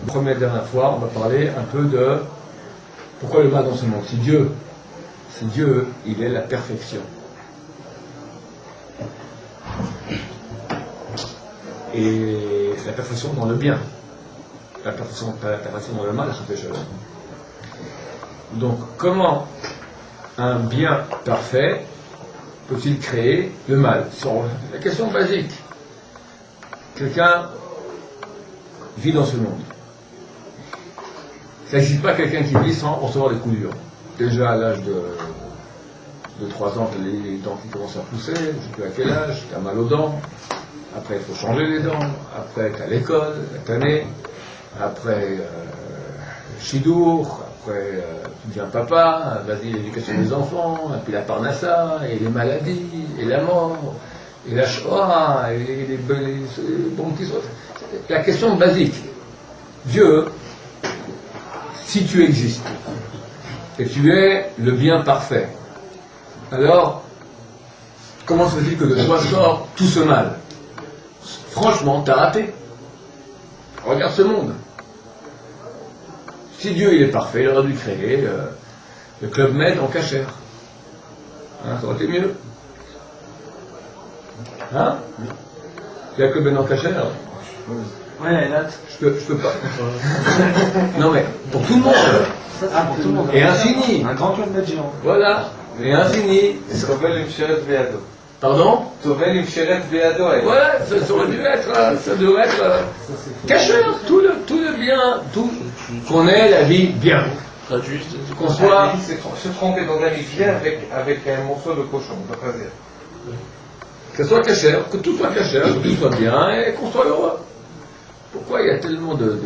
La première et dernière fois, on va parler un peu de pourquoi le mal dans ce monde. Si Dieu, il est la perfection. Et c'est la perfection dans le bien. La perfection dans le mal, ça fait cher. Donc, comment un bien parfait peut-il créer le mal? C'est la question basique. Quelqu'un vit dans ce monde. Ça n'existe pas quelqu'un qui vit sans recevoir des coups durs. Déjà à l'âge de 3 ans, tu as les dents qui commencent à pousser, je ne sais plus à quel âge, tu as mal aux dents, après il faut changer les dents, après tu as l'école, la tannée, après chidour, après tu deviens papa, vas-y l'éducation des enfants, et puis la parnassa, et les maladies, et la mort, et la Shoah, et les bons petits autres. La question basique, Dieu, si tu existes, et tu es le bien parfait, alors comment se fait-il que de toi sort tout ce mal? Franchement, t'as raté. Regarde ce monde. Si Dieu il est parfait, il aurait dû créer le Club Med en cachère. Hein, ça aurait été mieux. Hein? Il y a le Club Med en cachère? Ouais, là. Je peux pas. Non mais, pour tout le monde. Ah, pour tout le monde. Et infini. Un grand Club Med géant. Voilà. Et infini. Pardon? Voilà, ça aurait dû être, ça devrait être cacheur, tout le bien, tout qu'on ait la vie bien. Qu'on soit. Se tromper dans la vie bien avec un morceau de cochon, on peut pas dire. Que ça soit cacheur, que tout soit cacheur, que tout soit bien et qu'on soit heureux. Pourquoi il y a tellement de.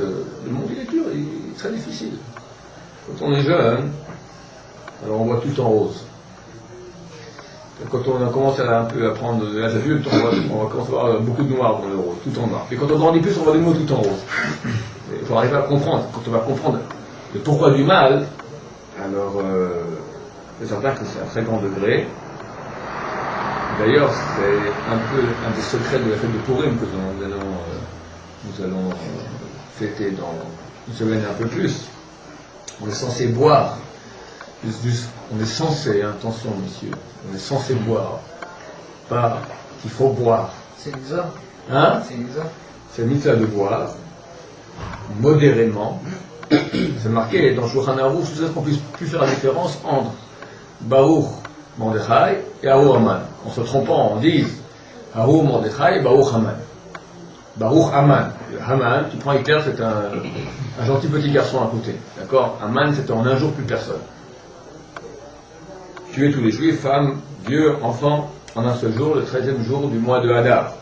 Le monde il est dur, il est très difficile. Quand on est jeune, alors on voit tout en rose. Quand on a commencé un peu à prendre de l'âge adulte, on va commencer à avoir beaucoup de noir dans le rose, tout en noir. Et quand on grandit plus, on voit des mots tout en rose. Il faut arriver à comprendre. Quand on va comprendre le pourquoi du mal, alors c'est certain que c'est à très grand degré. D'ailleurs, c'est un peu un des secrets de la fête de Purim que nous allons fêter dans une semaine et un peu plus. On est censé boire. On est censé, attention messieurs, on est censé boire, pas qu'il faut boire. C'est bizarre. Hein? C'est bizarre. C'est mitzvah de boire, modérément. C'est marqué dans Shulchan Aruch, je sais qu'on puisse plus faire la différence entre Baruch Mordechai et Aruch Haman. En se trompant, on dit Aruch Mordechai et Baruch Haman. Baruch Haman. Haman, tu prends Hitler, c'est un gentil petit garçon à côté. D'accord? Haman, c'était en un jour plus personne. Tuer tous les juifs, femmes, vieux, enfants, en un seul jour, le 13e jour du mois de Hadar.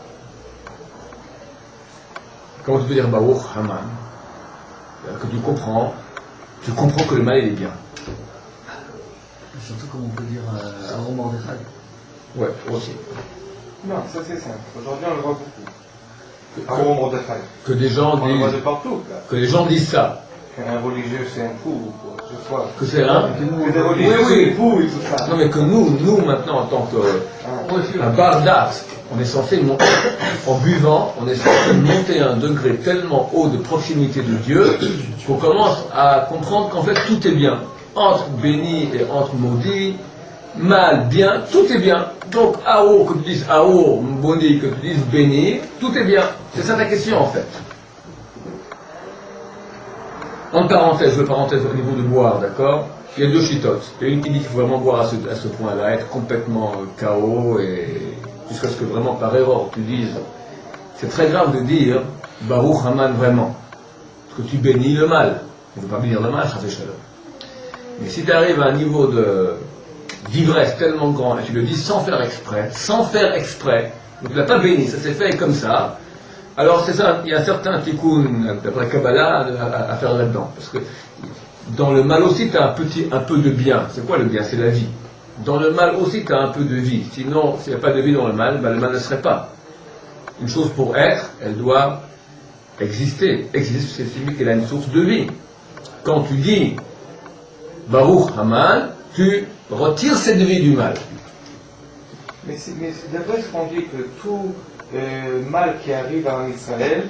Comment tu peux dire Baruch Haman? Que tu comprends que le mal il est bien. Surtout comme on peut dire Aruch Mordechai. Ouais, aussi. Non, ça c'est simple. Aujourd'hui on le voit beaucoup. Aruch Mordechai. Que des gens On le voit de disent, partout. que les gens disent ça. Qu'un religieux c'est un fou, quoi. Ce soir. Que c'est un. Que des religieux c'est un fou et tout ça. Non mais que nous maintenant en tant qu'un bardat, on est censé, en buvant, on est censé monter à un degré tellement haut de proximité de Dieu qu'on commence à comprendre qu'en fait tout est bien. Entre béni et entre maudit, mal, bien, tout est bien. Donc Ao, que tu dises Ao, Boni, que tu dises béni, tout est bien. C'est ça ta question en fait. En parenthèse, au niveau de boire, d'accord? Il y a deux chitotes. Il y a une qui dit qu'il faut vraiment boire à ce point-là, être complètement KO et jusqu'à ce que vraiment par erreur tu dises. C'est très grave de dire Baruch Haman vraiment. Parce que tu bénis le mal. Il ne faut pas bénir le mal, ça fait chaleur. Mais si tu arrives à un niveau d'ivresse tellement grand, et tu le dis sans faire exprès, donc tu ne l'as pas béni, ça s'est fait comme ça, alors c'est ça, il y a certains tikkun, d'après Kabbalah, à faire là-dedans. Parce que dans le mal aussi, tu as un peu de bien. C'est quoi le bien? C'est la vie. Dans le mal aussi, tu as un peu de vie. Sinon, s'il n'y a pas de vie dans le mal ne serait pas. Une chose pour être, elle doit exister. Exister, c'est celui qui a une source de vie. Quand tu dis Baruch Haman, tu retires cette vie du mal. Mais d'après ce qu'on dit que tout mal qui arrive en Israël,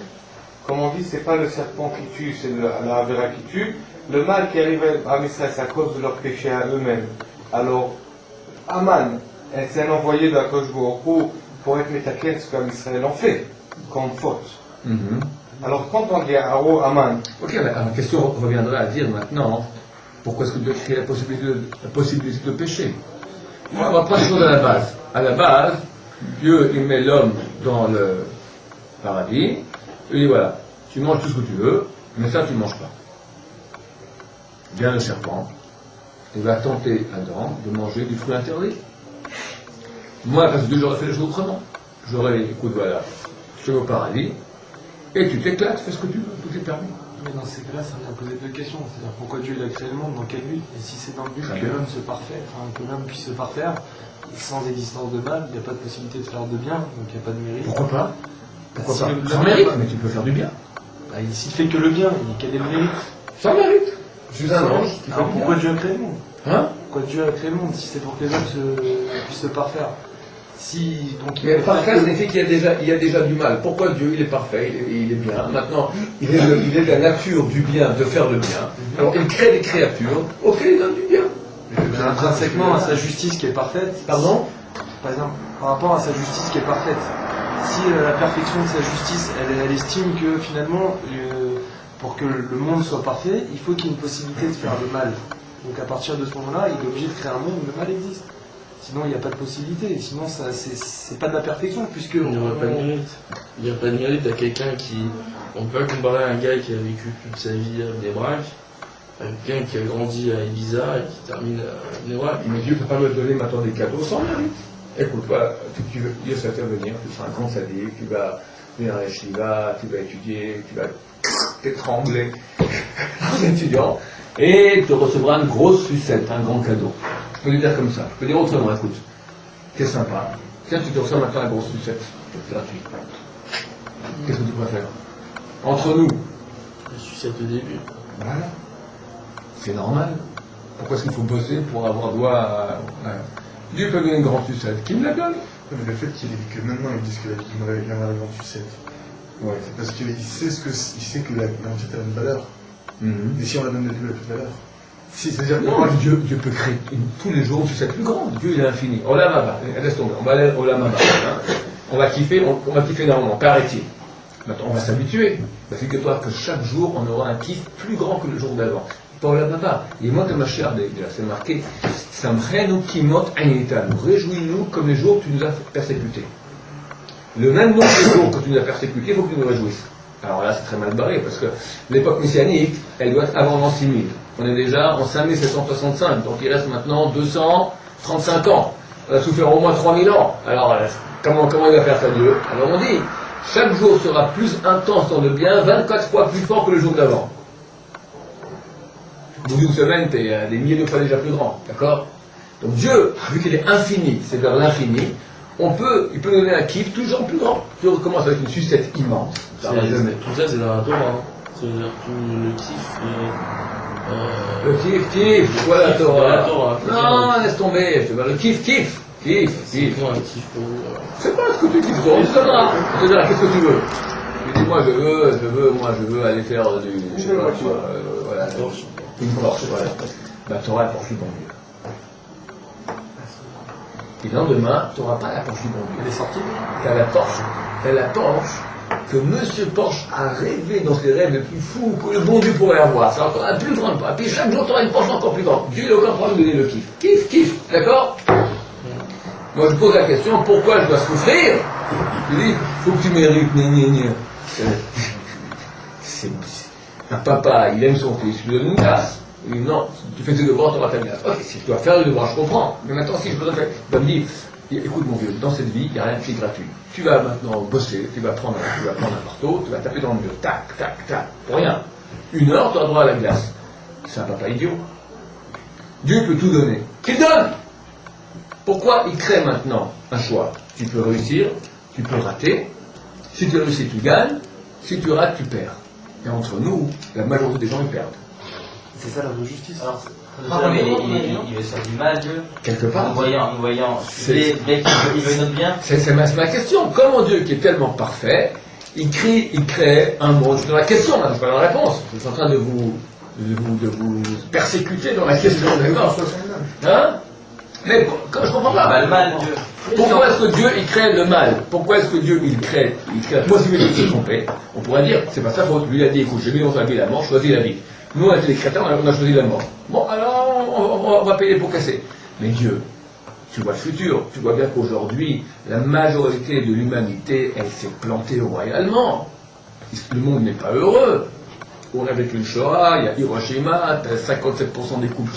comme on dit, c'est pas le serpent qui tue, c'est la Avera qui tue. Le mal qui arrive à Israël, c'est à cause de leur péché à eux-mêmes. Alors, Aman, c'est un envoyé de la Kosh Baruch pour être métaquet, ce qu'Israël en fait, comme faute. Alors, quand on dit Aman. Ok, mais la question reviendra à dire maintenant, pourquoi est-ce que Dieu crée la possibilité de pécher? On va prendre les choses à la base. À la base, Dieu, il met l'homme dans le paradis, il dit voilà, tu manges tout ce que tu veux, mais ça, tu ne manges pas. Vient le serpent, il va tenter Adam de manger du fruit interdit. Moi, parce que Dieu, j'aurais fait les choses autrement. J'aurais, écoute, voilà, je vais au paradis, et tu t'éclates, fais ce que tu veux, tout est permis. Mais dans ces cas-là, ça vient poser deux questions. C'est-à-dire pourquoi Dieu il a créé le monde, dans quel but? Et si c'est dans le but que l'homme se parfaire, que l'homme puisse se parfaire, sans existence de mal, il n'y a pas de possibilité de faire de bien, donc il n'y a pas de mérite. Pourquoi pas? Pourquoi Si pas? le Sans mérite, mais tu peux faire du bien. Bah, s'il fait que le bien, quel est le mérite? Sans mérite. Je suis un ange. Alors pourquoi Dieu a créé le monde? Hein? Pourquoi Dieu a créé le monde si c'est pour que les hommes puissent se parfaire? Si, donc, Mais parfait signifie qu'il y a déjà du mal. Pourquoi Dieu, il est parfait, il est bien. Maintenant, il est de la nature du bien, de faire le bien. Alors il crée des créatures, ok, il donne du bien. Mais intrinsèquement à sa justice qui est parfaite. Pardon? Par exemple, par rapport à sa justice qui est parfaite, si la perfection de sa justice, elle estime que finalement, pour que le monde soit parfait, il faut qu'il y ait une possibilité de faire le mal. Donc à partir de ce moment-là, il est obligé de créer un monde où le mal existe. Sinon, il n'y a pas de possibilité. Sinon, c'est pas de la perfection, puisque... Il n'y aura pas de mérite. Il n'y a pas de mérite à quelqu'un qui... On peut pas comparer un gars qui a vécu toute sa vie à des braques, à quelqu'un qui a grandi à Ibiza et qui termine à des braques. Mais Dieu ne peut pas me donner maintenant des cadeaux sans mérite. Écoute, voilà, Dieu va t'intervenir, tu seras un grand sadique, tu vas venir à la Shiva, tu vas étudier, tu vas t'étrangler en étudiant, et tu recevras une grosse sucette, un grand cadeau. Je peux le dire comme ça, je peux dire autrement, écoute, c'est sympa. Tiens, tu te reçois maintenant la grosse sucette, c'est gratuit. Qu'est-ce que tu préfères? Entre nous. La sucette au début. Voilà. C'est normal. Pourquoi est-ce qu'il faut bosser pour avoir droit à... Dieu peut donner une grande sucette. Qui me la donne? Mais le fait que maintenant ils disent que la vie vient la grande sucette, Ouais. c'est parce qu'il sait que la grande sucette a une valeur. Et si on la donne plus, elle a plus de valeur. Si, c'est-à-dire que Non, Dieu peut créer tous les jours une sucette plus grande. Dieu, il est infini. Olamaba, laisse tomber. On va aller au Olamaba. On va kiffer énormément. Paraît-il. Maintenant, on va s'habituer. Figure-toi que chaque jour, on aura un kiff plus grand que le jour d'avant. Pas Olamaba. Et moi, comme ma chère, déjà, c'est marqué. Samrenu kimot ainitan. Réjouis-nous comme les jours où tu nous as persécutés. Le même nombre de jours que tu nous as persécutés, il faut que tu nous réjouisses. Alors là, c'est très mal barré, parce que l'époque messianique, elle doit être avant l'an 6000. On est déjà en 5765, donc il reste maintenant 235 ans. On a souffert au moins 3000 ans. Alors, comment il va faire ça, Dieu? Alors on dit, chaque jour sera plus intense dans le bien, 24 fois plus fort que le jour d'avant. Au bout d'une semaine, tu es des milliers de fois déjà plus grand, d'accord? Donc Dieu, vu qu'il est infini, c'est vers l'infini, il peut nous donner un kiff toujours plus grand. Tu recommences avec une sucette immense. Tout ça, c'est dans la Torah. C'est-à-dire tout le kiff et... Le kiff, voilà la Torah. Torah. Non, laisse tomber, je te vois le kiff. C'est quoi un kiff pour vous? C'est pas ce que tu kiffes, on te donnera. On te dira, qu'est-ce que tu veux? Tu dis, moi je veux aller faire du... Je sais pas quoi, voilà. Une Porsche, voilà. La Torah, la Porsche du bon Dieu. Et le lendemain, tu n'auras pas la Porsche du bon Dieu. Elle est sortie. T'as la Porsche que Monsieur Porsche a rêvé dans ses rêves les plus fous que le bon Dieu pourrait avoir. C'est encore la plus grande. Et puis chaque jour, tu auras une Porsche encore plus grande. Dieu n'a aucun problème de donner le kiff. Kiff, d'accord? Moi, je pose la question, pourquoi je dois souffrir? Je dis, faut que tu mérites, C'est un papa, il aime son fils, il lui donne une glace. Il dit, non, si tu fais tes devoirs, tu auras ta glace. Ok, si tu dois faire les devoirs, je comprends. Mais maintenant, si je peux faire, il va me dire, écoute mon vieux, dans cette vie, il n'y a rien qui est gratuit. Tu vas maintenant bosser, tu vas prendre un marteau, tu vas taper dans le mur, tac, pour rien. 1 heure, tu auras droit à la glace. C'est un papa idiot. Dieu peut tout donner. Qu'il donne! Pourquoi il crée maintenant un choix? Tu peux réussir, tu peux rater. Si tu réussis, tu gagnes. Si tu rates, tu perds. Et entre nous, la majorité des gens, ils perdent. C'est ça la vraie justice. Alors, mais il veut faire du mal, Dieu. Quelque part. En voyant, il veut notre bien. C'est ma question. Comment Dieu, qui est tellement parfait, il crée un monde. Je suis dans la question, là, je ne suis pas dans la réponse. Je suis en train de vous persécuter dans la question, d'accord? Hein? Mais je comprends pas. Le mal, Dieu. Pourquoi est-ce que Dieu il crée le mal? Pourquoi est-ce que Dieu il crée la possibilité de se tromper? On pourrait dire, c'est pas sa faute. Lui il a dit, écoute, j'ai mis dans la vie la mort, choisis la vie. Nous on était les chrétiens, on a choisi la mort. Bon, alors on va payer pour casser. Mais Dieu, tu vois le futur, tu vois bien qu'aujourd'hui, la majorité de l'humanité, elle s'est plantée royalement. Le monde n'est pas heureux. On a vécu une Shoah, il y a Hiroshima, t'as 57% des couples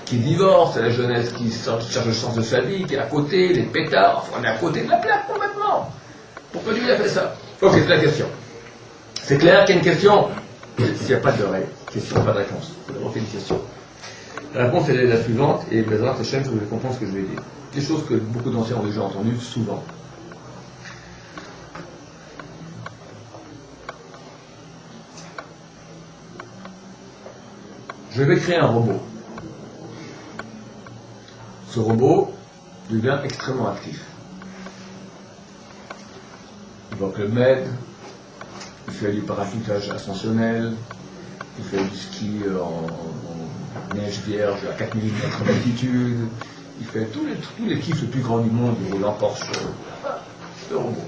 qui divorcent, t'as la jeunesse qui cherche le sens de sa vie, qui est à côté, les pétards, enfin, on est à côté de la plaque complètement. Pourquoi Dieu a fait ça? Ok, c'est la question. C'est clair qu'il y a une question? S'il n'y a pas de question, pas de réponse. Il faut d'abord qu'il y ait une question. La réponse elle est la suivante, et Bezrat Hashem, vous allez comprendre ce que je vais dire. Des choses que beaucoup d'anciens ont déjà entendues souvent. Je vais créer un robot. Ce robot devient extrêmement actif. Il va au Club Med, il fait du parachutage ascensionnel, il fait du ski en neige vierge à 4000 mètres d'altitude, il fait tous les kiffs les plus grands du monde, il roule en Porsche. Ce robot.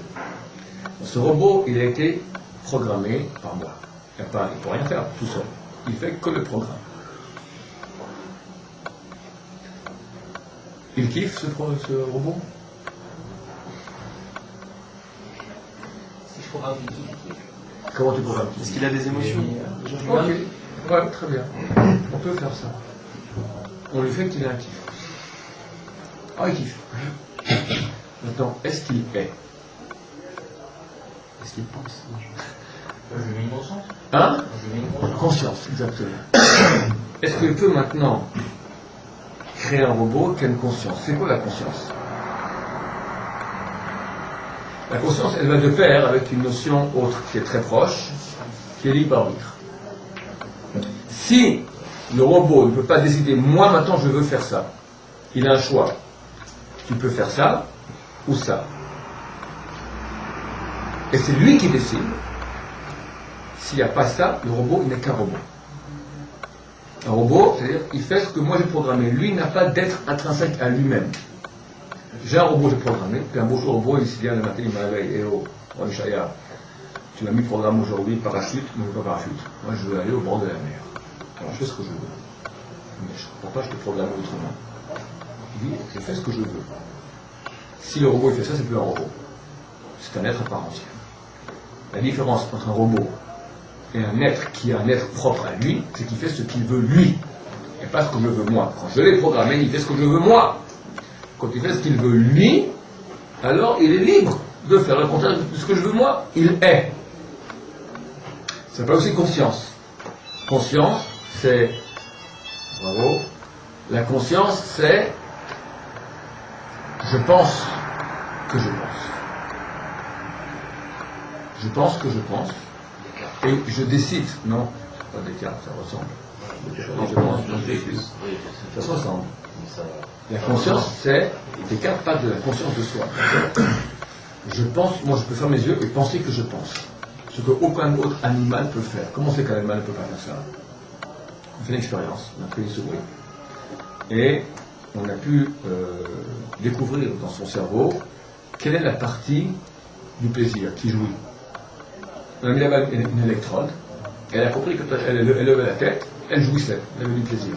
Ce robot, il a été programmé par moi. Il ne peut rien faire tout seul. Il fait que le programme. Il kiffe ce robot? Si je programme Comment tu programmes? Est-ce qu'il a des émotions? Ok, ouais, très bien. On peut faire ça. On lui fait qu'il ait un kiff. Ah, il kiffe. Maintenant, est-ce qu'il est? Est-ce qu'il pense? Je mets une conscience. Hein? Je mets une conscience. Conscience, exactement. Est-ce qu'il peut maintenant créer un robot qui a une conscience? C'est quoi la conscience? La conscience, elle va de pair avec une notion autre qui est très proche, qui est libre arbitre. Si le robot ne peut pas décider, moi maintenant je veux faire ça, il a un choix. Tu peux faire ça ou ça. Et c'est lui qui décide. S'il n'y a pas ça, le robot, il n'est qu'un robot. Un robot, c'est-à-dire, il fait ce que moi j'ai programmé. Lui n'a pas d'être intrinsèque à lui-même. J'ai un robot, j'ai programmé, puis un beau robot, il se vient le matin, il m'a réveillé, eh oh, Shaya, tu m'as mis programme aujourd'hui, parachute, mais je veux pas parachute. Moi je veux aller au bord de la mer. Alors je fais ce que je veux. Mais je ne comprends pas, je te programme autrement. Il dit, je fais ce que je veux. Si le robot il fait ça, c'est plus un robot. C'est un être à part entière. La différence entre un robot et un être qui est un être propre à lui, c'est qu'il fait ce qu'il veut lui, et pas ce que je veux moi. Quand je l'ai programmé, il fait ce que je veux moi. Quand il fait ce qu'il veut lui, alors il est libre de faire le contraire de ce que je veux moi. Il est. Ça s'appelle aussi conscience. Conscience, c'est... Bravo. La conscience, c'est... Je pense que je pense. Je pense que je pense. Et je décide. Non, pas d'écart, ça ressemble. Je pense, je décide. Ça se ressemble. La conscience, c'est Descartes parle de la conscience de soi. Je pense, moi je peux faire mes yeux et penser que je pense. Ce qu'aucun autre animal peut faire. Comment c'est qu'un animal ne peut pas faire ça? On fait une expérience, on a pris une souris. Et on a pu découvrir dans son cerveau quelle est la partie du plaisir qui jouit. On a mis là-bas une électrode, et elle a compris que quand elle levait la tête, elle jouissait, elle avait du plaisir.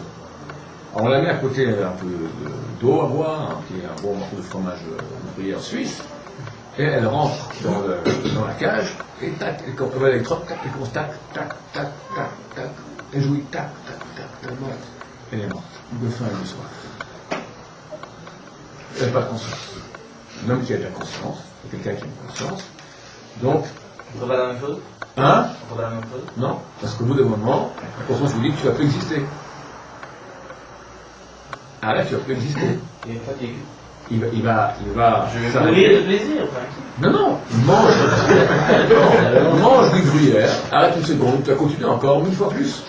Alors on la met à côté un peu d'eau à boire, qui est un bon morceau de fromage gruyère suisse, et elle rentre dans la cage, et tac, elle voit l'électrode, tac, elle commence tac, tac, tac, tac, tac, elle jouit, tac, tac, tac, elle est morte. Elle est morte, de faim et de soif. Elle n'a pas de conscience. L'homme qui a de la conscience, c'est quelqu'un qui a une conscience, donc... On trouve pas la même chose? Hein? On trouve pas la même chose? Non, parce qu'au bout d'un moment, la conscience vous dit que tu vas plus exister. Ah là, tu vas plus exister. Il est fatigué. Il va Je vais s'arrêter. mourir de plaisir, Non, non, mange du gruyère, arrête une seconde, tu vas continuer encore 1000 fois plus.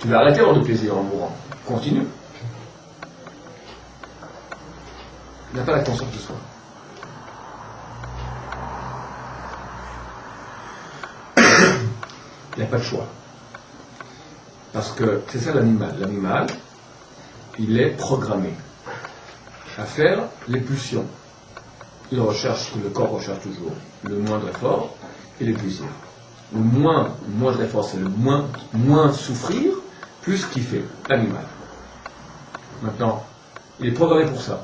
Tu vas arrêter avoir de plaisir en mourant. Continue. Il n'a pas la conscience de soi. Il n'y a pas de choix. Parce que c'est ça l'animal. L'animal, il est programmé à faire les pulsions. Il recherche ce que le corps recherche toujours, le moindre effort et les plaisirs. Le moindre effort, c'est le moins souffrir, plus kiffer, l'animal. Maintenant, il est programmé pour ça.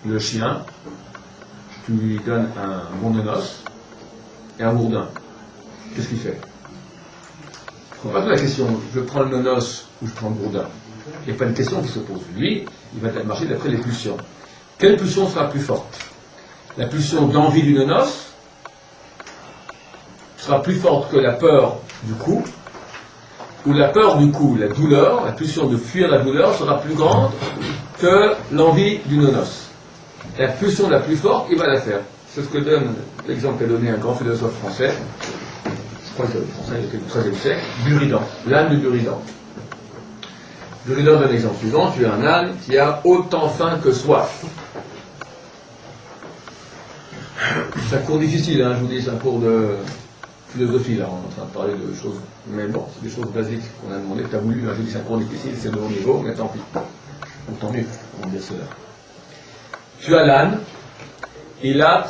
Le chien, tu lui donnes un bon de noces et un bourdin. Qu'est-ce qu'il fait? Je ne prends pas la question, je prends le nonos ou je prends le bourdin. Il n'y a pas de question qui se pose. Lui, il va marcher d'après les pulsions. Quelle pulsion sera plus forte? La pulsion d'envie du nonos sera plus forte que la peur du coup, ou la peur du coup, la douleur, la pulsion de fuir la douleur sera plus grande que l'envie du nonos. La pulsion la plus forte, il va la faire. C'est ce que donne l'exemple qu'a donné un grand philosophe français, je crois que c'est français du XIIIe siècle, Buridan, l'âne de Buridan. Buridan donne l'exemple suivant, tu as un âne qui a autant faim que soif. C'est un cours difficile, hein, je vous dis, c'est un cours de philosophie, là, on est en train de parler de choses, mais bon, c'est des choses basiques qu'on a demandé, tu as voulu, là, je dis c'est un cours difficile, c'est de haut niveau, mais tant pis. Ou tant mieux, on va dire cela. Tu as l'âne,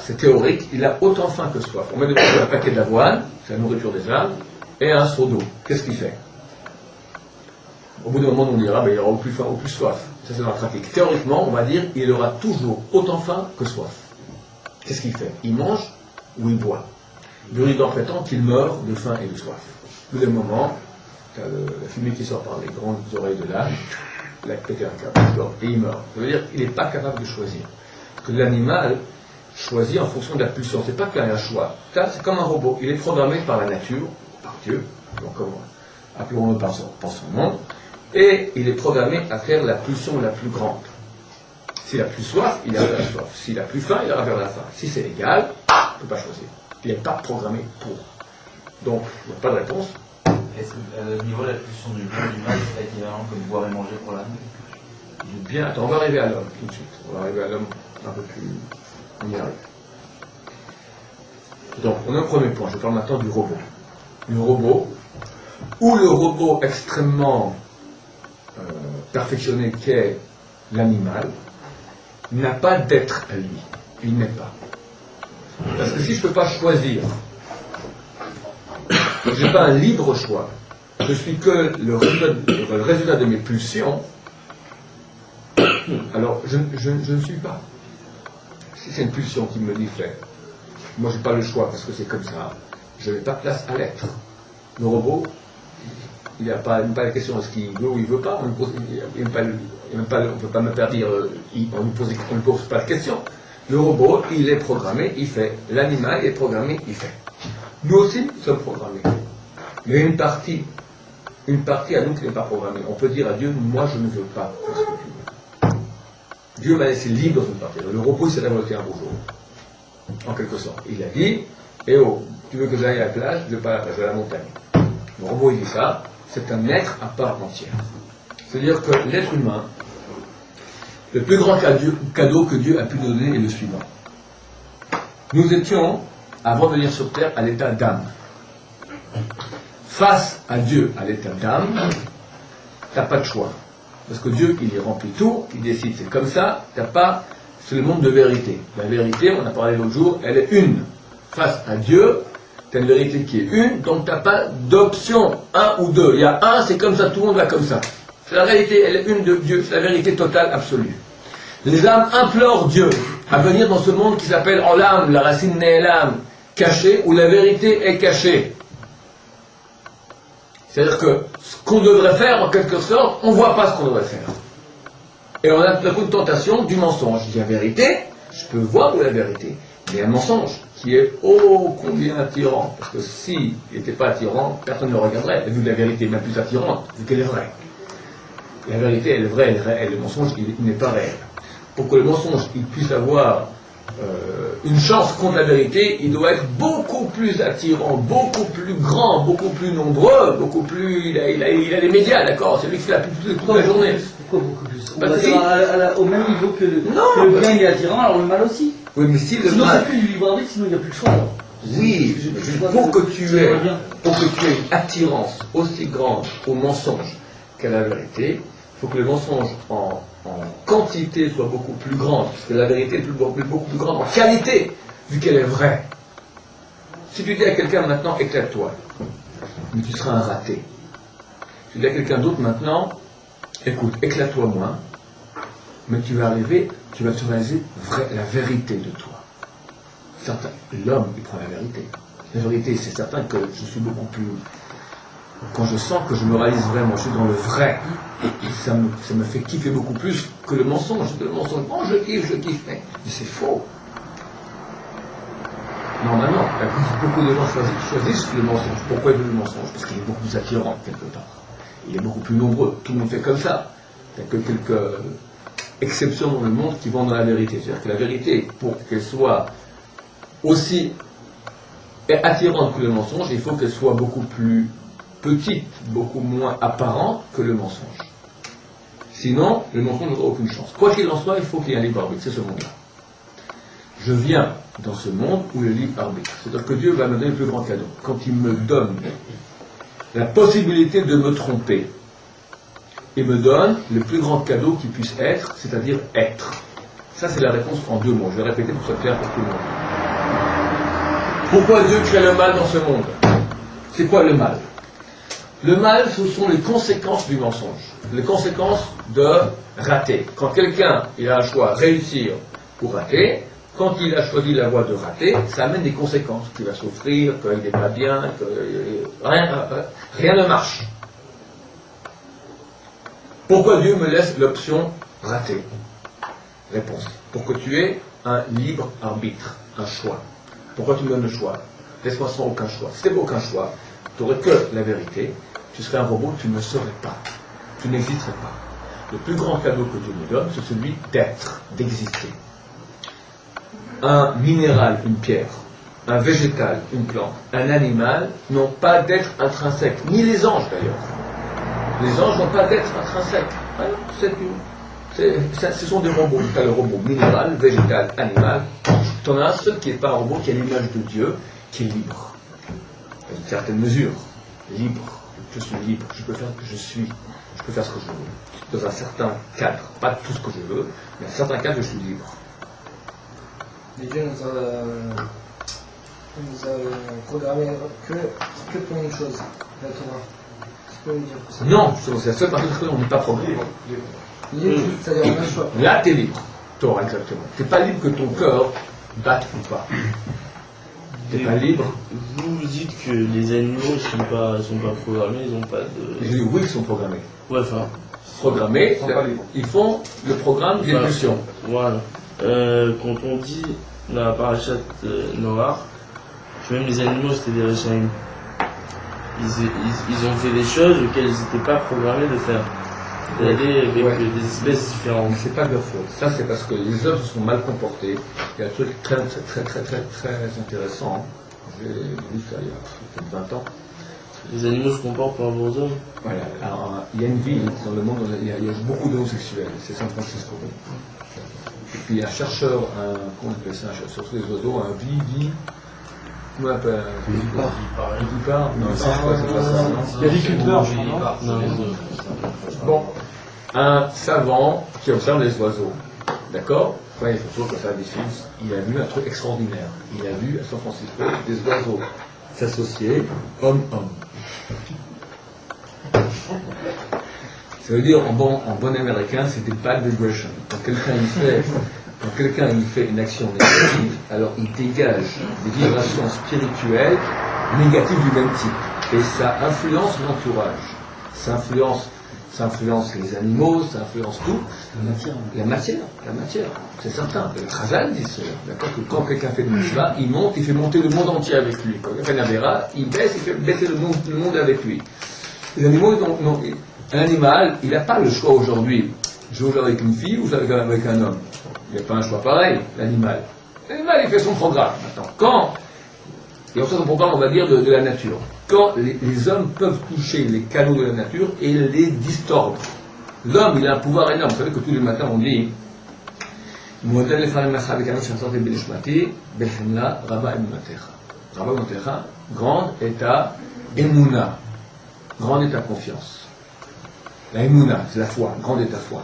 c'est théorique, il a autant faim que soif. On met devant un paquet d'avoine, c'est la nourriture des ânes, et un seau d'eau. Qu'est-ce qu'il fait? Au bout d'un moment, on dira, il aura au plus faim, au plus soif. Ça, c'est dans la pratique. Théoriquement, on va dire, il aura toujours autant faim que soif. Qu'est-ce qu'il fait? Il mange ou il boit? Buridan prétend qu'il meurt de faim et de soif. Au bout d'un moment, tu as la fumée qui sort par les grandes oreilles de l'âne, il a pété un câble, et il meurt. Ça veut dire qu'il n'est pas capable de choisir. Parce que l'animal choisit en fonction de la pulsion. C'est pas qu'il y a un choix. C'est comme un robot. Il est programmé par la nature, par Dieu, donc appelons-le par son nom, et il est programmé à faire la pulsion la plus grande. S'il a plus soif, il ira vers la soif. S'il a plus faim, il ira vers la faim. Si c'est égal, il ne peut pas choisir. Il n'est pas programmé pour. Donc, il n'y a pas de réponse. Est-ce que, au niveau de la pulsion du bien et du mal, c'est équivalent comme boire et manger pour l'âne? Bien, attends, on va arriver à l'homme tout de suite. On va arriver à l'homme un peu plus. On y arrive. Donc, on a un premier point. Je parle maintenant du robot. Le robot, ou le robot extrêmement perfectionné qu'est l'animal, n'a pas d'être à lui. Il n'est pas. Parce que si je ne peux pas choisir, je n'ai pas un libre choix, je suis que le résultat de mes pulsions, alors je ne suis pas. Si c'est une pulsion qui me dit fait, moi je n'ai pas le choix parce que c'est comme ça, je n'ai pas place à l'être. Le robot, il n'y a pas la question est-ce qu'il veut ou il ne veut pas, on ne peut pas me faire dire, on ne pose pas de question. Le robot, il est programmé, il fait. L'animal est programmé, il fait. Nous aussi sommes programmés. Mais une partie à nous qui n'est pas programmée. On peut dire à Dieu, moi je ne veux pas faire ce que tu veux. Dieu m'a laissé libre de partir. Le robot s'est révolté un beau jour. En quelque sorte. Il a dit, eh oh, tu veux que j'aille à la plage, je vais pas à la plage, je vais à la montagne. Le robot il dit ça, c'est un être à part entière. C'est-à-dire que l'être humain, le plus grand cadeau que Dieu a pu nous donner est le suivant. Nous étions, avant de venir sur terre, à l'état d'âme. Face à Dieu, à l'état d'âme, tu n'as pas de choix. Parce que Dieu, il est rempli tout, il décide, c'est comme ça, c'est le monde de vérité. La vérité, on a parlé l'autre jour, elle est une. Face à Dieu, tu as une vérité qui est une, donc tu n'as pas d'option, un ou deux. Il y a un, c'est comme ça, tout le monde va comme ça. La réalité, elle est une de Dieu, c'est la vérité totale, absolue. Les âmes implorent Dieu à venir dans ce monde qui s'appelle en l'âme, la racine Né'elam, caché, où la vérité est cachée. C'est-à-dire que ce qu'on devrait faire, en quelque sorte, on ne voit pas ce qu'on devrait faire. Et on a tout à coup une tentation du mensonge. Il y a vérité, je peux voir où est la vérité. Mais il y a un mensonge qui est ô combien attirant. Parce que s'il n'était pas attirant, personne ne le regarderait. Vu que la vérité est même plus attirante, vu qu'elle est vraie. La vérité, elle est vraie, elle est réelle. Le mensonge, il n'est pas réel. Pour que le mensonge il puisse avoir une chance contre la vérité, il doit être beaucoup plus attirant, beaucoup plus grand, beaucoup plus nombreux, beaucoup plus... Il a les médias, d'accord? C'est lui qui fait la pub toute la journée. Pourquoi beaucoup plus? On va dire au même niveau que le bien est attirant, alors le mal aussi. Oui, mais si le sinon, mal... c'est plus du libre arbitre, sinon il n'y a plus de choix. Alors. Oui, pour que tu aies une attirance aussi grande au mensonge qu'à la vérité, il faut que le mensonge en quantité soit beaucoup plus grande, parce que la vérité est beaucoup plus grande en qualité, vu qu'elle est vraie. Si tu dis à quelqu'un maintenant, éclate-toi, mais tu seras un raté. Tu dis à quelqu'un d'autre maintenant, écoute, éclate-toi moins, mais tu vas te réaliser la vérité de toi. L'homme, il prend la vérité. La vérité, c'est certain que je suis beaucoup plus... Quand je sens que je me réalise vraiment, je suis dans le vrai, ça me fait kiffer beaucoup plus que le mensonge. Le mensonge, bon, je kiffe, mais c'est faux. Normalement, beaucoup de gens choisissent le mensonge. Pourquoi ils veulent le mensonge? Parce qu'il est beaucoup plus attirant, quelque part. Il est beaucoup plus nombreux. Tout le monde fait comme ça. Il n'y a que quelques exceptions dans le monde qui vont dans la vérité. C'est-à-dire que la vérité, pour qu'elle soit aussi attirante que le mensonge, il faut qu'elle soit beaucoup plus petite, beaucoup moins apparente que le mensonge. Sinon, le mensonge n'aura aucune chance. Quoi qu'il en soit, il faut qu'il y ait un libre arbitre. C'est ce monde-là. Je viens dans ce monde où il y a le libre arbitre. C'est-à-dire que Dieu va me donner le plus grand cadeau. Quand il me donne la possibilité de me tromper, il me donne le plus grand cadeau qui puisse être, c'est-à-dire être. Ça, c'est la réponse en 2 mots. Je vais répéter pour que ce soit clair pour tout le monde. Pourquoi Dieu crée le mal dans ce monde? C'est quoi le mal? Le mal, ce sont les conséquences du mensonge. Les conséquences de rater. Quand quelqu'un il a un choix, réussir ou rater, quand il a choisi la voie de rater, ça amène des conséquences. Qu'il va souffrir, qu'il n'est pas bien, que rien ne marche. Pourquoi Dieu me laisse l'option rater? Réponse. Pour que tu aies un libre arbitre, un choix. Pourquoi tu me donnes le choix? Laisse-moi sans aucun choix. Si tu n'avais aucun choix, tu n'aurais que la vérité, tu serais un robot, tu ne serais pas. Tu n'existerais pas. Le plus grand cadeau que Dieu me donne, c'est celui d'être, d'exister. Un minéral, une pierre, un végétal, une plante, un animal n'ont pas d'être intrinsèque, ni les anges d'ailleurs. Les anges n'ont pas d'être intrinsèque. Ce sont des robots. Tu as le robot minéral, végétal, animal. Tu en as un seul qui n'est pas un robot, qui a l'image de Dieu, qui est libre. À une certaine mesure. Libre. Je suis libre. Je peux faire ce que je suis. Je peux faire ce que je veux. Dans un certain cadre. Pas tout ce que je veux, mais dans un certain cadre, je suis libre. Et Dieu nous a programmé que pour une chose, la Torah. Tu peux me dire ça? Non, c'est la seule partie de on n'est pas programmé. Libre, c'est-à-dire on a le choix. Là, tu es libre. Torah, exactement. Tu n'es pas libre que ton cœur batte ou pas. Tu n'es pas libre. Vous dites que les animaux ne sont pas programmés, ils n'ont pas de... Je dis oui, ils sont programmés. Ouais, enfin... Programmés, ils font le programme d'évolution. Voilà. Quand on dit dans la parachat Noach, que même les animaux c'était des Réchaïm, ils ont fait des choses auxquelles ils n'étaient pas programmés de faire. D'aller avec des espèces différentes. C'est pas de leur faute. Ça, c'est parce que les hommes se sont mal comportés. Il y a un truc très intéressant. J'ai vu ça il y a peut-être 20 ans. Les animaux se comportent par rapport aux hommes. Voilà. Alors, il y a une ville dans le monde où il y a beaucoup d'homosexuels. C'est San Francisco. Et puis, il y a un chercheur, comment on appelle ça, sur tous les oiseaux, un comment on appelle un vivipare. Non, c'est pas ça. L'aviculteur, je crois. Bon, un savant qui observe les oiseaux, d'accord? Quand il y a des photos comme ça, des films, il a vu un truc extraordinaire. Il a vu à San Francisco des oiseaux s'associer homme-homme. Ça veut dire en bon américain, c'est des bad vibrations. Quand quelqu'un il fait une action négative, alors il dégage des vibrations spirituelles négatives du même type. Et ça influence l'entourage. Ça influence les animaux, ça influence tout. La matière. C'est certain. Le Chazal dit cela. D'accord? Que quand quelqu'un fait le mitzvah, il fait monter le monde entier avec lui. Quand il fait l'Avera, il baisse, il fait baisser le monde avec lui. Les animaux, un animal, il n'a pas le choix aujourd'hui. Je joue avec une fille ou avec un homme. Il n'y a pas un choix pareil, l'animal. L'animal, il fait son programme. Maintenant, il fait son programme, on va dire, de la nature. Quand les hommes peuvent toucher les canaux de la nature et les distordre. L'homme, il a un pouvoir énorme. Vous savez que tous les matins, on dit Rabba Motecha, grande est ta Emouna. Grande est ta confiance. La Emouna, c'est la foi. Grande est ta foi.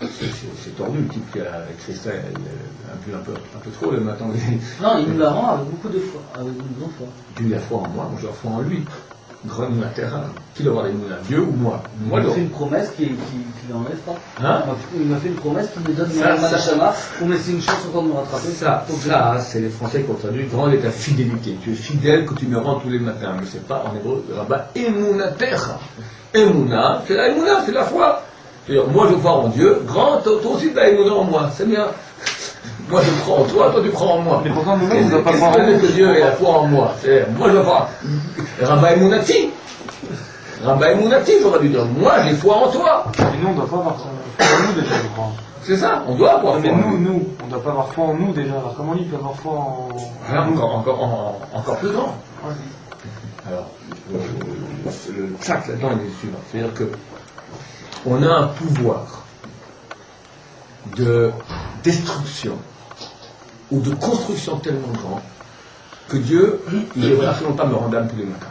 C'est tordu le type qui a écrit ça, il a un peu trop le matin. Non, il nous la rend avec beaucoup de foi, avec une grande foi. Lui, il a foi en moi j'ai la foi en lui. Grande la terre. Qui doit avoir la Emouna, Dieu ou moi? Il m'a fait une promesse qui l'enlève pas. Hein? Il m'a fait une promesse qui me donne une Manachama pour me laisser une chance encore de me rattraper. Ça, c'est les Français qui ont traduit. Grande est ta fidélité. Tu es fidèle que tu me rends tous les matins. Mais c'est pas en hébreu, là-bas, Emouna terre. Emouna, c'est la Emouna, c'est la foi. C'est-à-dire, moi je crois en Dieu, grand, toi aussi tu as Emouna en moi, c'est bien. Moi je crois en toi, toi tu crois en moi. Mais pourtant nous-mêmes, on ne doit pas croire en nous. Que Dieu ait la foi en moi. Moi je crois. Rabba Emounati. Rabba Emounati, j'aurais dû dire, moi j'ai foi en toi. Mais nous, on ne doit pas avoir foi en nous déjà, je crois. C'est ça, on doit avoir foi. Mais nous, on ne doit pas avoir foi en nous déjà. Alors comment lui peut avoir foi en nous? Encore plus grand. Alors, le tchak là-dedans il est le suivant. C'est-à-dire que on a un pouvoir de destruction ou de construction tellement grand que Dieu, il ne devrait absolument pas me rendre âme tous les matins.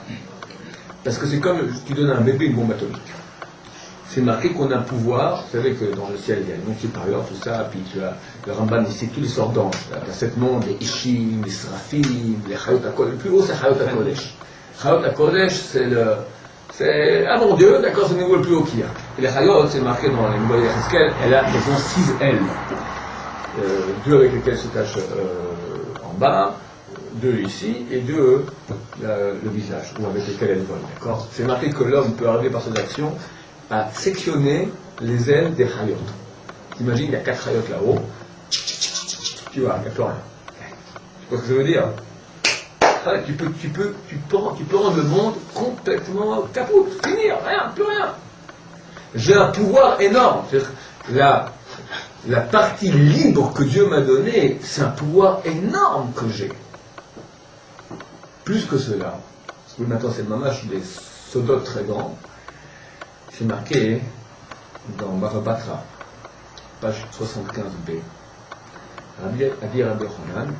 Parce que c'est comme tu donnes à un bébé une bombe atomique. C'est marqué qu'on a un pouvoir, vous savez que dans le ciel il y a le monde supérieur, tout ça, puis tu as le Ramban ici, tous les sortes d'anges. Il y a 7 mondes, les Ishim, les Seraphim, les Chayot HaKodesh. Le plus haut c'est Chayot HaKodesh. Chayot HaKodesh c'est ah mon Dieu, d'accord, c'est le niveau le plus haut qu'il y a. Et les Chayot, c'est marqué dans les Nouvelles Yecheskel, elles ont 6 ailes. 2 avec lesquelles se cachent en bas, 2 ici, et 2 le visage, ou avec lesquelles elles volent, d'accord. C'est marqué que l'homme peut arriver par ses actions à sectionner les ailes des Chayot. T'imagines, il y a 4 Chayot là-haut, tu vois, il n'y a plus rien. Tu vois ce que ça veut dire? Tu peux rendre le monde complètement caput, finir, rien, plus rien. J'ai un pouvoir énorme. La partie libre que Dieu m'a donnée, c'est un pouvoir énorme que j'ai. Plus que cela. Parce que maintenant c'est le mamash des sodotes très grands. C'est marqué dans Bava Batra, page 75b. Rabbi Yochanan,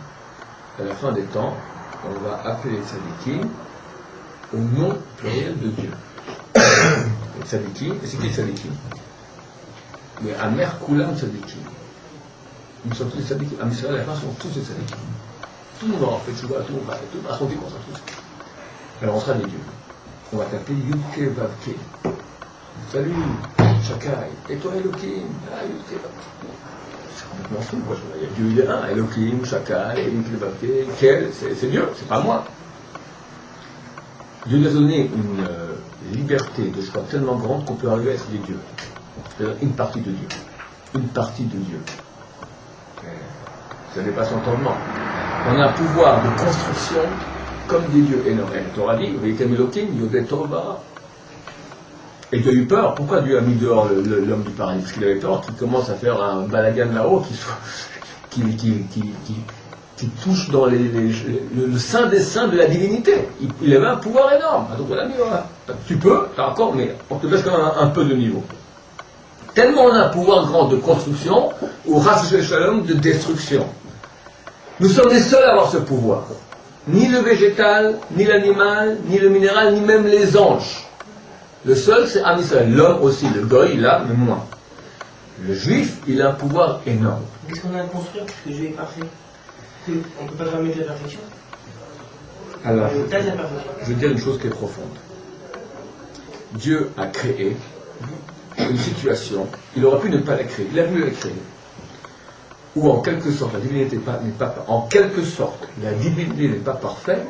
à la fin des temps, on va appeler les tzadikim au nom pluriel de Dieu. Les tzadikim, et c'est qui les tzadikim? Mais Amer Kulam tzadikim. Nous sommes tous les tzadikim. À Israël, à la fin, sont tous les tzadikim. Tout le monde aura fait tchouva, tout le monde va faire tout, à son comme ça, tous. Alors on sera des dieux. On va t'appeler Yudke Vavke. Salut, Shakai. Et toi, Elohim? Ah, Yudke Vavke. C'est complètement fou, quoi. Il y a Dieu, il y a un. Elohim, Shakai, Yudke Vavke. Quel? C'est Dieu, c'est pas moi. Dieu nous a donné une liberté de choix tellement grande qu'on peut arriver à être des dieux. C'est-à-dire une partie de Dieu. Une partie de Dieu. Ça dépasse l'entendement. On a un pouvoir de construction comme des dieux énormes. Et la Torah dit, Veitem Elohim, Yodé Tova. Et Dieu a eu peur. Pourquoi Dieu a mis dehors l'homme du paradis? Parce qu'il avait peur qu'il commence à faire un balagan là-haut qui touche dans le sein des saints de la divinité. Il avait un pouvoir énorme. Donc on a mis, voilà. Tu peux, t'as encore, mais on te laisse quand même un peu de niveau. Tellement on a un pouvoir grand de construction, ou Ras Shalom de destruction. Nous sommes les seuls à avoir ce pouvoir. Ni le végétal, ni l'animal, ni le minéral, ni même les anges. Le seul, c'est Am Israël. L'homme aussi, le goy, il a, mais moins. Le juif, il a un pouvoir énorme. Qu'est-ce qu'on a à construire, puisque Dieu est parfait? On ne peut pas jamais de la perfection. Alors, je veux dire une chose qui est profonde. Dieu a créé une situation, il aurait pu ne pas la créer, il a voulu la créer. Ou en quelque sorte, la divinité n'est pas en quelque sorte, la divinité n'est pas parfaite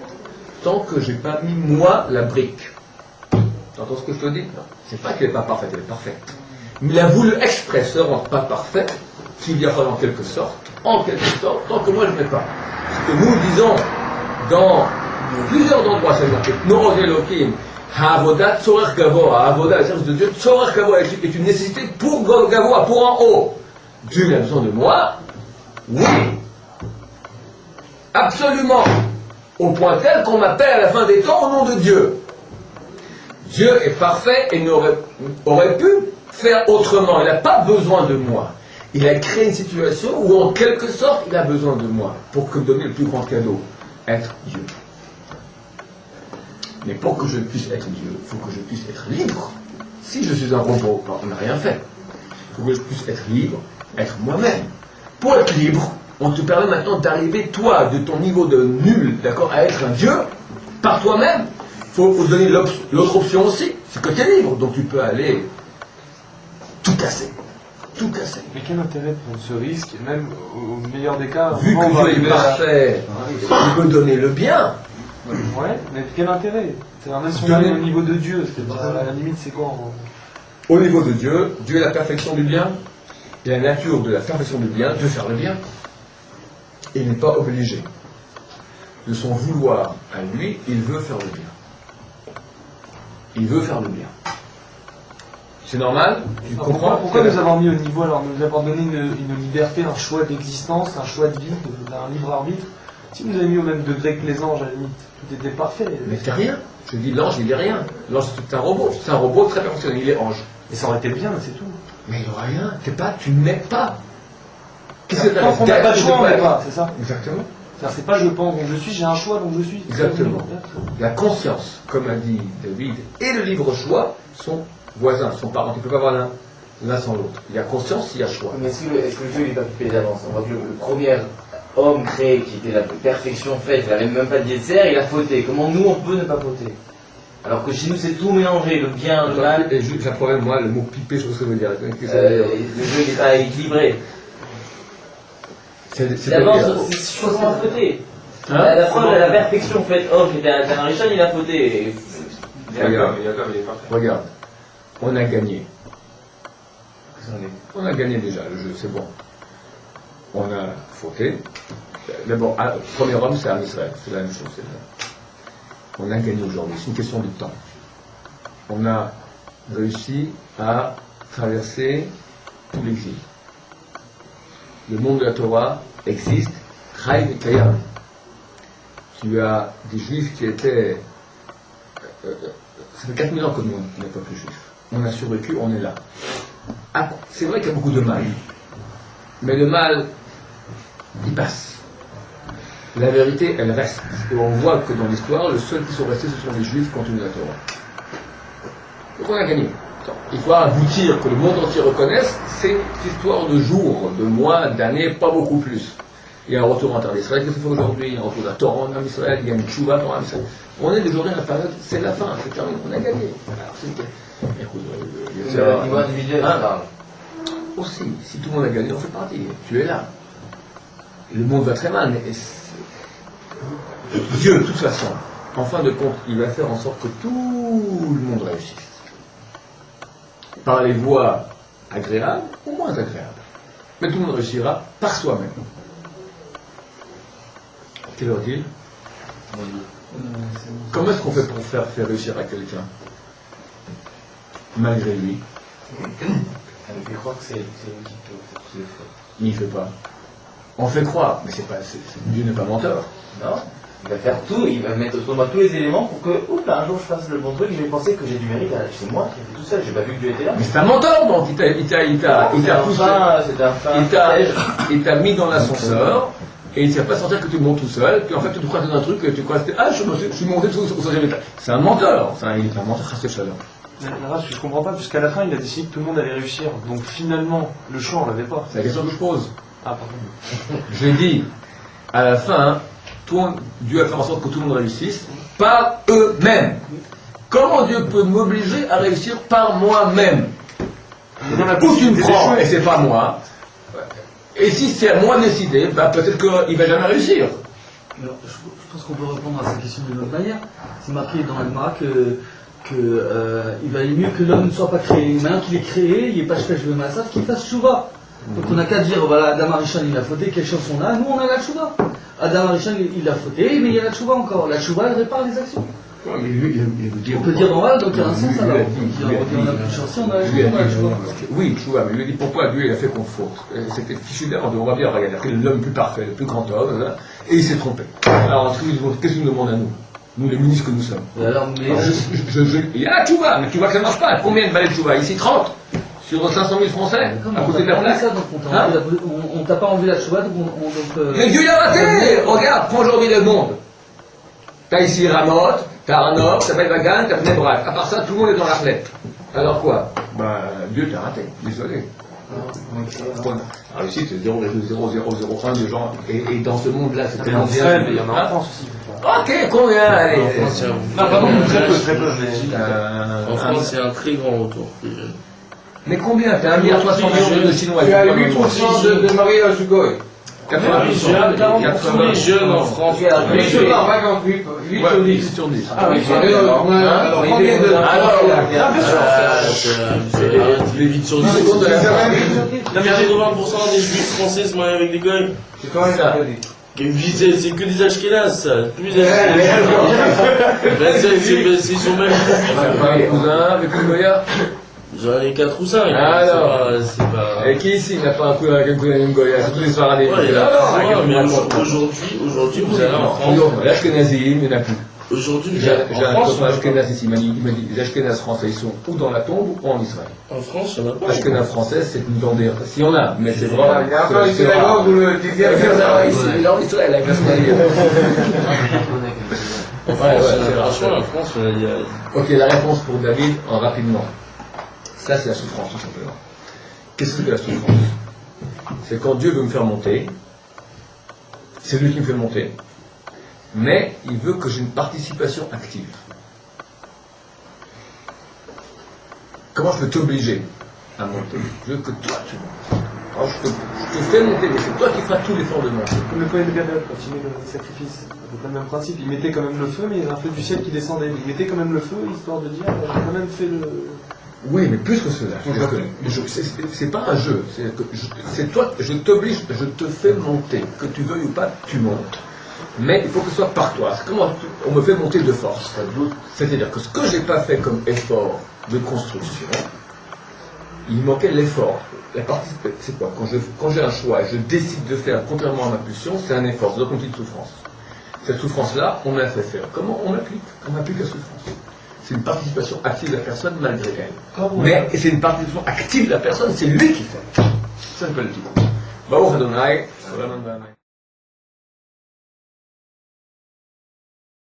tant que j'ai pas mis moi la brique. Tu entends ce que je te dis? Non, c'est pas qu'elle n'est pas parfaite, elle est parfaite. Mais il a voulu exprès se rendre pas parfaite, qu'il y a en quelque sorte, tant que moi je ne mets pas. Ce que nous disons dans plusieurs endroits, c'est marqué, Noros Elohim, Ha'avodat Tzorech Gavoa, Ha'avodat, le service de Dieu, Tzorech Gavoa est une nécessité pour Gavoa, pour en haut. Dieu a besoin de moi, oui, absolument, au point tel qu'on m'appelle à la fin des temps au nom de Dieu. Dieu est parfait et aurait pu faire autrement, il n'a pas besoin de moi. Il a créé une situation où en quelque sorte il a besoin de moi pour que donner le plus grand cadeau, être Dieu. Mais pour que je puisse être Dieu, il faut que je puisse être libre. Si je suis un robot, on n'a rien fait. Il faut que je puisse être libre, être moi-même. Pour être libre, on te permet maintenant d'arriver, toi, de ton niveau de nul, d'accord, à être un Dieu, par toi-même. Il faut vous donner l'autre option aussi, c'est que tu es libre, donc tu peux aller tout casser. Tout casser. Mais quel intérêt de prendre ce risque, et même au meilleur des cas, Vu on va que Dieu arriver est parfait, il peut donner le bien. Ouais, mais quel intérêt? C'est-à-dire, même si on arrive au niveau de Dieu, à la limite, c'est quoi Au niveau de Dieu, Dieu est la perfection du bien, et la nature de la perfection du bien, de faire le bien. Et il n'est pas obligé. De son vouloir à lui, il veut faire le bien. Il veut faire le bien. C'est normal? Tu comprends? Pourquoi nous avons mis au niveau, alors nous avons donné une liberté, un choix d'existence, un choix de vie, un libre arbitre? Si nous avez mis au même degré que les anges, à la limite, tout était parfait. Mais c'est rien. Je dis l'ange, il est rien. L'ange, c'est un robot. C'est un robot très perfectionné. Il est ange. Et ça aurait été bien, c'est tout. Mais il n'y aura rien. Tu n'es pas. Qu'est-ce que Tant qu'on n'a pas de choix, on n'est pas, c'est ça? Exactement. C'est pas je pense donc je suis, j'ai un choix donc je suis. Exactement. La conscience, comme a dit David, et le libre choix sont voisins, sont parents. Tu ne peux pas avoir l'un sans l'autre. Il y a conscience, il y a choix. Mais est-ce que le Dieu n'est pas coupé d'avance? On voit que le premier homme créé, qui était la perfection faite, il n'avait même pas de yetzer, il a fauté. Comment nous, on peut ne pas fauter? Alors que chez nous, c'est tout mélangé, le bien, le mal. Et j'ai un problème, moi, le mot piper, je sais pas ce que ça veut dire. Le jeu n'est pas équilibré. D'abord, c'est comment fauter. La preuve de la perfection faite homme, qui était un Rishon, il a fauté. Regarde, on a gagné. On a gagné déjà, le jeu, c'est bon. On a fauté. D'abord, le premier homme, c'est Israël, c'est la même chose. On a gagné aujourd'hui, c'est une question de temps. On a réussi à traverser tout l'exil. Le monde de la Torah existe, Chaim et Kayam. Tu as des juifs qui étaient... ça fait 4000 ans que le monde n'est pas plus juif. On a survécu, on est là. Ah, c'est vrai qu'il y a beaucoup de mal. Mais le mal, il passe. La vérité, elle reste. Et on voit que dans l'histoire, le seul qui sont restés, ce sont les juifs contre la Torah. Donc on a gagné. Il faut aboutir, que le monde entier reconnaisse, c'est une histoire de jours, de mois, d'années, pas beaucoup plus. Il y a un retour en terre d'Israël qui se fait aujourd'hui, il y a un retour de la Torah en Israël, il y a une tchouva en Israël. On est aujourd'hui à la période, c'est la fin, c'est terminé, on a gagné. Alors, écoute, le niveau individuel, aussi, si tout le monde a gagné, on fait partie. Tu es là. Le monde va très mal, mais Dieu, de toute façon, en fin de compte, il va faire en sorte que tout le monde réussisse. Par les voies agréables ou moins agréables. Mais tout le monde réussira par soi-même. Quelle heure dit-il? Comment est-ce qu'on fait pour faire réussir à quelqu'un malgré lui? Je crois que c'est lui qui le fait. Il ne fait pas. On fait croire, mais Dieu n'est pas menteur. Non, il va faire tout, il va mettre autour de moi tous les éléments pour que, oups, un jour je fasse le bon truc, je vais penser que j'ai du mérite, c'est moi qui ai fait tout ça, j'ai pas vu que Dieu était là. Mais c'est un menteur, donc il t'a mis dans l'ascenseur, et il ne t'a pas sortir que tu montes tout seul, puis en fait tu te crois dans un truc, tu crois que je suis monté au 100e étage. C'est un menteur, il est un menteur à cette chaleur. Je comprends pas, puisqu'à la fin il a décidé que tout le monde allait réussir, donc finalement le choix on l'avait pas. C'est la question que je pose. Ah pardon. Je dis, à la fin, Dieu va faire en sorte que tout le monde réussisse par eux-mêmes. Comment Dieu peut m'obliger à réussir par moi-même? Où tu me prends, et c'est pas moi. Et si c'est à moi de décider, peut-être qu'il va jamais réussir. Alors, je pense qu'on peut répondre à cette question d'une autre manière. C'est marqué dans l'Agma il valait mieux que l'homme ne soit pas créé. Maintenant qu'il est créé, il n'est pas chef de Massaf, qu'il fasse chouva. Donc on n'a qu'à dire, voilà, Adam Arishon il a fauté, quelle chance on a, nous on a la chouva. Adam Arishon il a fauté, mais il y a la chouva encore. La chouva elle répare les actions. Ouais, mais lui, on peut dire, voilà, donc il y a un sens alors. On a plus de chance, on a la chouva. Oui, chouva, mais il lui dit pourquoi Dieu il a fait qu'on faute. C'était fichu d'avant, on va bien regarder, il a pris l'homme plus parfait, le plus grand homme, et il s'est trompé. Alors qu'est-ce qu'il nous demande à nous? Nous, les ministres que nous sommes. Alors, mais il y a la chouva, mais tu vois que ça ne marche pas. Combien de balais de chouva? Ici 30 sur 500 000 Français, à côté de la plaque. On t'a pas enlevé la chouva, donc mais Dieu l'a raté. Regarde, prends aujourd'hui le monde. T'as ici Ramoth, T'as un or, t'as Vagan, t'as Bnebrak. À part ça, tout le monde est dans l'arlette. Alors quoi? Bah, Dieu t'a raté, désolé. La réussite, c'est 0,0001 de gens. Et dans ce monde-là, c'est tellement bien. Mais il y en a en France aussi. Ok, combien? Allez. Non, pardon, très peu, très peu. En France, c'est un très grand retour. Mais combien? T'as 1,3 milliard de Chinois. Tu as 8% de mariage du goy. 88 les jeunes en France. 8 sur 58, 8 sur 10. Sur 10. Ah oui, alors combien de... Les 8 sur 10. Non, mais 80% des juifs français se marient avec des goy. C'est quand même ça. C'est que des Ashkénazes, ça. Plus des c'est sur même. Un cousin avec une Goya. J'en ai 4 ou 5. Alors, c'est pas. Et qui ici n'a pas un cousin avec une Goya? C'est tous les soirs à des. Mais aujourd'hui, vous allez en France. L'Ashkenazim, il n'y en a plus. Aujourd'hui, vous J'ai allez un en France. copain Ashkenaz ici, il m'a dit les Ashkenaz français, ils sont ou dans la tombe ou en Israël. En France, il n'y en a pas. Ashkenaz français, c'est une bandée. S'il y en a, mais c'est vraiment. Il y a encore une synagogue où le désir Il est en Israël avec la Franchement, en France, il y a. Ok, la réponse pour David, rapidement. Ça, c'est la souffrance, tout simplement. Qu'est-ce que la souffrance? C'est quand Dieu veut me faire monter, c'est lui qui me fait monter, mais il veut que j'ai une participation active. Comment je peux t'obliger à monter? Je veux que toi, tu montes. Alors, je te fais monter, mais c'est toi qui feras tout l'effort de monter. Comme le Kohen Gadol, quand il met le sacrifice, c'est le même principe. Il mettait quand même le feu, mais il y a un feu du ciel qui descendait. Il mettait quand même le feu, histoire de dire, j'ai quand même fait le... Oui, mais plus que cela. C'est pas un jeu. C'est toi, je t'oblige, je te fais monter. Que tu veuilles ou pas, tu montes. Mais il faut que ce soit par toi. Comment on me fait monter de force? C'est-à-dire que ce que j'ai pas fait comme effort de construction, il manquait l'effort. La partie, c'est quoi? Quand j'ai un choix et je décide de faire contrairement à ma pulsion, c'est un effort, c'est donc une petite souffrance. Cette souffrance-là, on me l'a fait faire. Comment on l'applique? On applique la souffrance. C'est une participation active de la personne malgré elle. Mais c'est une participation active de la personne, c'est lui qui fait. Ça s'appelle tout. Baruch Adonai.